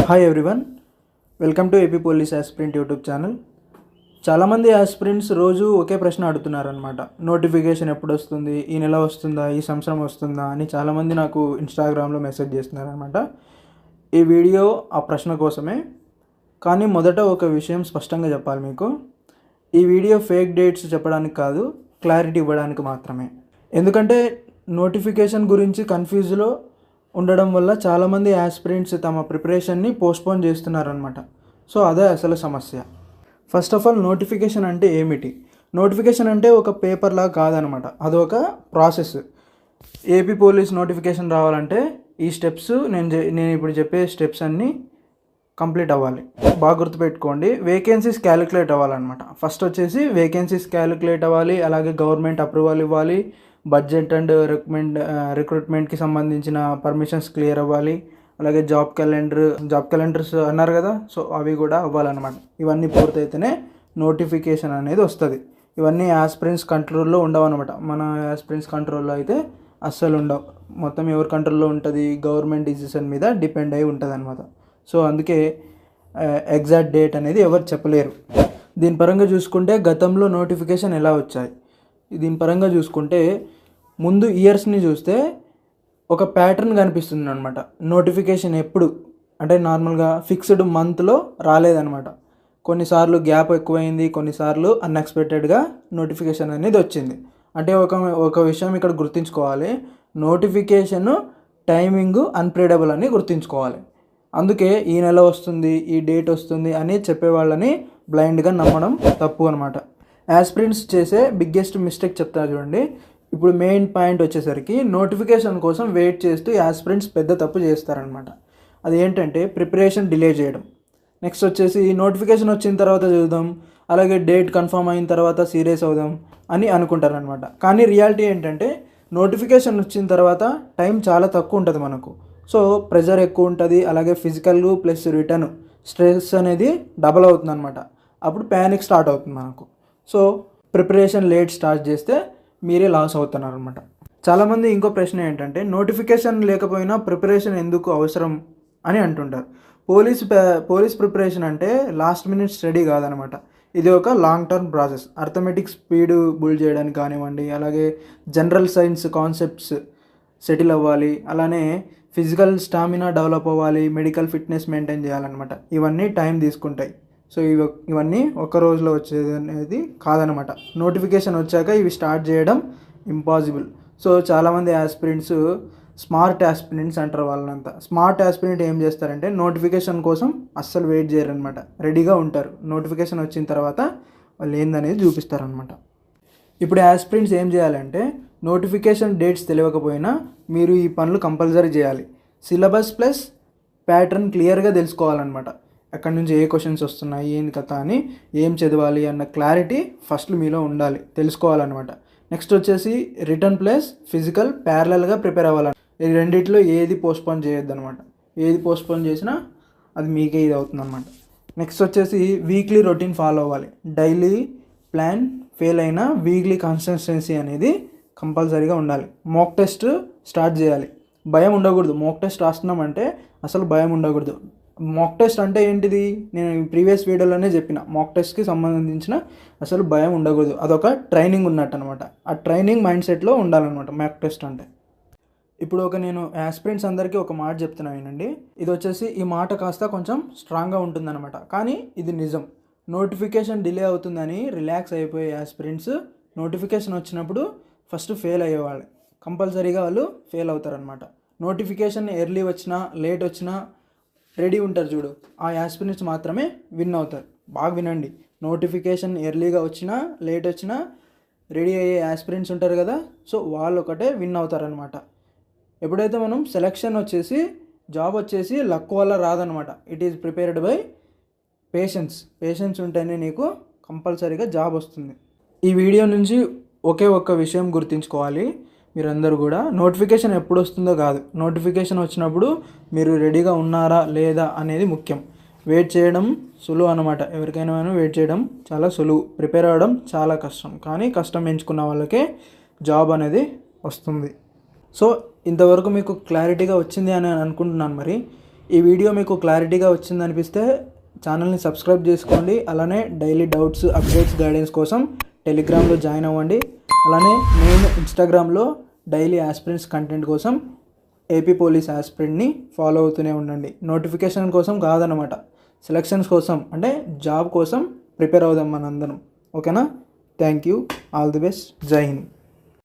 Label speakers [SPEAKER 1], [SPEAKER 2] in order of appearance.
[SPEAKER 1] Hi everyone, welcome to AP police aspirant YouTube channel. చాలామంది aspirants రోజు ఒకే ప్రశ్న అడుగుతున్నారనమాట. Notification ఎప్పుడు వస్తుంది, ఈ నెల వస్తుందా, ఈ సంవత్సరం వస్తుందా అని చాలామంది నాకు ఇన్స్టాగ్రామ్లో మెసేజ్ చేస్తున్నారనమాట. ఈ వీడియో ఆ ప్రశ్న కోసమే. కానీ మొదట ఒక విషయం స్పష్టంగా చెప్పాలి మీకు. ఈ వీడియో ఫేక్ డేట్స్ చెప్పడానికి కాదు, క్లారిటీ ఇవ్వడానికి మాత్రమే. ఎందుకంటే నోటిఫికేషన్ గురించి కన్ఫ్యూజ్లో ఉండడం వల్ల చాలామంది ఆస్పిరెంట్స్ తమ ప్రిపరేషన్ని పోస్ట్పోన్ చేస్తున్నారనమాట. సో అదే అసలు సమస్య. ఫస్ట్ ఆఫ్ ఆల్, నోటిఫికేషన్ అంటే ఏమిటి? నోటిఫికేషన్ అంటే ఒక పేపర్లా కాదనమాట, అదొక ప్రాసెస్. ఏపీ పోలీస్ నోటిఫికేషన్ రావాలంటే ఈ స్టెప్స్ నేను ఇప్పుడు చెప్పే స్టెప్స్ అన్నీ కంప్లీట్ అవ్వాలి. బాగా గుర్తుపెట్టుకోండి, వేకెన్సీస్ క్యాలిక్యులేట్ అవ్వాలన్నమాట. ఫస్ట్ వచ్చేసి వేకెన్సీస్ క్యాలిక్యులేట్ అవ్వాలి, అలాగే గవర్నమెంట్ అప్రూవల్ ఇవ్వాలి, బడ్జెట్ అండ్ రిక్రూట్మెంట్కి సంబంధించిన పర్మిషన్స్ క్లియర్ అవ్వాలి, అలాగే జాబ్ క్యాలెండర్స్ అన్నారు కదా, సో అవి కూడా అవ్వాలన్నమాట. ఇవన్నీ పూర్తయితేనే నోటిఫికేషన్ అనేది వస్తుంది. ఇవన్నీ ఆస్పిరెంట్స్ కంట్రోల్లో ఉండవు అనమాట. మన ఆస్పిరెంట్స్ కంట్రోల్లో అయితే అస్సలు ఉండవు. మొత్తం ఎవరి కంట్రోల్లో ఉంటుంది? గవర్నమెంట్ డిసిషన్ మీద డిపెండ్ అయి ఉంటుంది అనమాట. సో అందుకే ఎగ్జాక్ట్ డేట్ అనేది ఎవరు చెప్పలేరు. దీని పరంగా చూసుకుంటే గతంలో నోటిఫికేషన్ ఎలా వచ్చాయి, దీని పరంగా చూసుకుంటే ముందు ఇయర్స్ని చూస్తే ఒక ప్యాటర్న్ కనిపిస్తుంది అనమాట. నోటిఫికేషన్ ఎప్పుడు అంటే నార్మల్గా ఫిక్స్డ్ మంత్లో రాలేదనమాట. కొన్నిసార్లు గ్యాప్ ఎక్కువైంది, కొన్నిసార్లు అన్ఎక్స్పెక్టెడ్గా నోటిఫికేషన్ అనేది వచ్చింది. అంటే ఒక విషయం ఇక్కడ గుర్తుంచుకోవాలి, నోటిఫికేషన్ టైమింగ్ అన్ప్రెడిక్టబుల్ అని గుర్తుంచుకోవాలి. అందుకే ఈ నెల వస్తుంది, ఈ డేట్ వస్తుంది అని చెప్పేవాళ్ళని బ్లైండ్గా నమ్మడం తప్పు అనమాట. ఆస్పిరెంట్స్ చేసే బిగ్గెస్ట్ మిస్టేక్ చెప్తాను చూడండి. ఇప్పుడు మెయిన్ పాయింట్ వచ్చేసరికి నోటిఫికేషన్ కోసం వెయిట్ చేస్తూ ఆస్పిరెంట్స్ పెద్ద తప్పు చేస్తారనమాట. అది ఏంటంటే ప్రిపరేషన్ డిలే చేయడం. నెక్స్ట్ వచ్చేసి నోటిఫికేషన్ వచ్చిన తర్వాత చదువుదాం, అలాగే డేట్ కన్ఫర్మ్ అయిన తర్వాత సీరియస్ అవుదాం అని అనుకుంటారనమాట. కానీ రియాలిటీ ఏంటంటే నోటిఫికేషన్ వచ్చిన తర్వాత టైం చాలా తక్కువ ఉంటుంది మనకు. సో ప్రెజర్ ఎక్కువ ఉంటుంది, అలాగే ఫిజికల్ ప్లస్ రిటర్న్ స్ట్రెస్ అనేది డబల్ అవుతుంది అనమాట. అప్పుడు ప్యానిక్ స్టార్ట్ అవుతుంది మనకు. సో ప్రిపరేషన్ లేట్ స్టార్ట్ చేస్తే మీరే లాస్ అవుతున్నారు అనమాట. చాలామంది ఇంకో ప్రశ్న ఏంటంటే నోటిఫికేషన్ లేకపోయినా ప్రిపరేషన్ ఎందుకు అవసరం అని అంటుంటారు. పోలీస్ ప్రిపరేషన్ అంటే లాస్ట్ మినిట్ స్టడీ కాదనమాట. ఇది ఒక long term process. Arithmetic speed build చేయడానికి కానివ్వండి, అలాగే జనరల్ సైన్స్ కాన్సెప్ట్స్ సెటిల్ అవ్వాలి, అలానే ఫిజికల్ స్టామినా డెవలప్ అవ్వాలి, మెడికల్ ఫిట్నెస్ మెయింటైన్ చేయాలన్నమాట. ఇవన్నీ టైం తీసుకుంటాయి. సో ఇవన్నీ ఒక రోజులో వచ్చేది అనేది కాదనమాట. నోటిఫికేషన్ వచ్చాక ఇవి స్టార్ట్ చేయడం ఇంపాసిబుల్. సో చాలామంది ఆస్పిరెంట్స్ స్మార్ట్ ఆస్పిరెంట్స్ అంటారు వాళ్ళంతా. స్మార్ట్ ఆస్పిరెంట్ ఏం చేస్తారంటే నోటిఫికేషన్ కోసం అస్సలు వెయిట్ చేయరనమాట, రెడీగా ఉంటారు. నోటిఫికేషన్ వచ్చిన తర్వాత వాళ్ళు ఏందనేది చూపిస్తారనమాట. ఇప్పుడు ఆస్పిరెంట్స్ ఏం చేయాలంటే నోటిఫికేషన్ డేట్స్ తెలియకపోయినా మీరు ఈ పనులు కంపల్సరీ చేయాలి. సిలబస్ ప్లస్ ప్యాటర్న్ క్లియర్గా తెలుసుకోవాలన్నమాట. ఎక్కడి నుంచి ఏ క్వశ్చన్స్ వస్తున్నాయి, ఏంటి కథ అని, ఏం చదవాలి అన్న క్లారిటీ ఫస్ట్ మీలో ఉండాలి, తెలుసుకోవాలన్నమాట. నెక్స్ట్ వచ్చేసి రిటర్న్ ప్లస్ ఫిజికల్ ప్యారలల్గా ప్రిపేర్ అవ్వాలి. ఈ రెండిట్లో ఏది పోస్ట్పోన్ చేయొద్దు అనమాట. ఏది పోస్ట్పోన్ చేసినా అది మీకే ఇది అవుతుంది అనమాట. నెక్స్ట్ వచ్చేసి వీక్లీ రొటీన్ ఫాలో అవ్వాలి. డైలీ ప్లాన్ ఫెయిల్ అయినా వీక్లీ కన్సిస్టెన్సీ అనేది కంపల్సరీగా ఉండాలి. మాక్ టెస్ట్ స్టార్ట్ చేయాలి. భయం ఉండకూడదు. మాక్ టెస్ట్ రాస్తున్నామంటే అసలు భయం ఉండకూడదు. మాక్ టెస్ట్ అంటే ఏంటిది, నేను ప్రీవియస్ వీడియోలోనే చెప్పిన. మాక్ టెస్ట్కి సంబంధించిన అసలు భయం ఉండకూడదు. అదొక ట్రైనింగ్ ఉన్నట్టు అనమాట. ఆ ట్రైనింగ్ మైండ్ సెట్లో ఉండాలన్నమాట మాక్ టెస్ట్ అంటే. ఇప్పుడు నేను ఆస్పిరెంట్స్ అందరికీ ఒక మాట చెప్తున్నా వినండి. ఇది వచ్చేసి ఈ మాట కాస్త కొంచెం స్ట్రాంగ్గా ఉంటుందన్నమాట, కానీ ఇది నిజం. నోటిఫికేషన్ డిలే అవుతుందని రిలాక్స్ అయిపోయే ఆస్పిరెంట్స్ నోటిఫికేషన్ వచ్చినప్పుడు ఫస్ట్ ఫెయిల్ అయ్యేవాళ్ళు. కంపల్సరీగా వాళ్ళు ఫెయిల్ అవుతారనమాట. నోటిఫికేషన్ ఎర్లీ వచ్చినా లేట్ వచ్చినా రెడీ ఉంటారు చూడు, ఆ ఆస్పిరెంట్స్ మాత్రమే విన్ అవుతారు. బాగా వినండి, నోటిఫికేషన్ ఎర్లీగా వచ్చినా లేట్ వచ్చినా రెడీ అయ్యే ఆస్పిరెంట్స్ ఉంటారు కదా, సో వాళ్ళు ఒకటే విన్ అవుతారనమాట. ఎప్పుడైతే మనం సెలెక్షన్ వచ్చేసి జాబ్ వచ్చేసి లక్ వల్ల రాదనమాట. It is prepared by patience ఉంటేనే నీకు కంపల్సరీగా జాబ్ వస్తుంది. ఈ వీడియో నుంచి ఒక్క విషయం గుర్తుంచుకోవాలి మీరందరూ కూడా. నోటిఫికేషన్ ఎప్పుడు వస్తుందో కాదు, నోటిఫికేషన్ వచ్చినప్పుడు మీరు రెడీగా ఉన్నారా లేదా అనేది ముఖ్యం. వెయిట్ చేయడం సులువు అనమాట. ఎవరికైనా వెయిట్ చేయడం చాలా సులువు, ప్రిపేర్ అవ్వడం చాలా కష్టం. కానీ కష్టం ఎంచుకున్న వాళ్ళకే జాబ్ అనేది వస్తుంది. సో ఇంతవరకు మీకు క్లారిటీగా వచ్చింది అని అనుకుంటున్నాను. మరి ఈ వీడియో మీకు క్లారిటీగా వచ్చిందనిపిస్తే ఛానల్ని సబ్స్క్రైబ్ చేసుకోండి. అలానే డైలీ డౌట్స్, అప్డేట్స్, గైడెన్స్ కోసం టెలిగ్రామ్లో జాయిన్ అవ్వండి. అలానే నేను ఇన్స్టాగ్రామ్లో డైలీ ఆస్పిరెంట్స్ కంటెంట్ కోసం ఏపీ పోలీస్ ఆస్పిరెంట్ని ఫాలో అవుతూనే ఉండండి. నోటిఫికేషన్ కోసం కాదనమాట, సెలక్షన్స్ కోసం, అంటే జాబ్ కోసం ప్రిపేర్ అవుదాం మనందరం. ఓకేనా? Thank you. All the best. జై హింద్.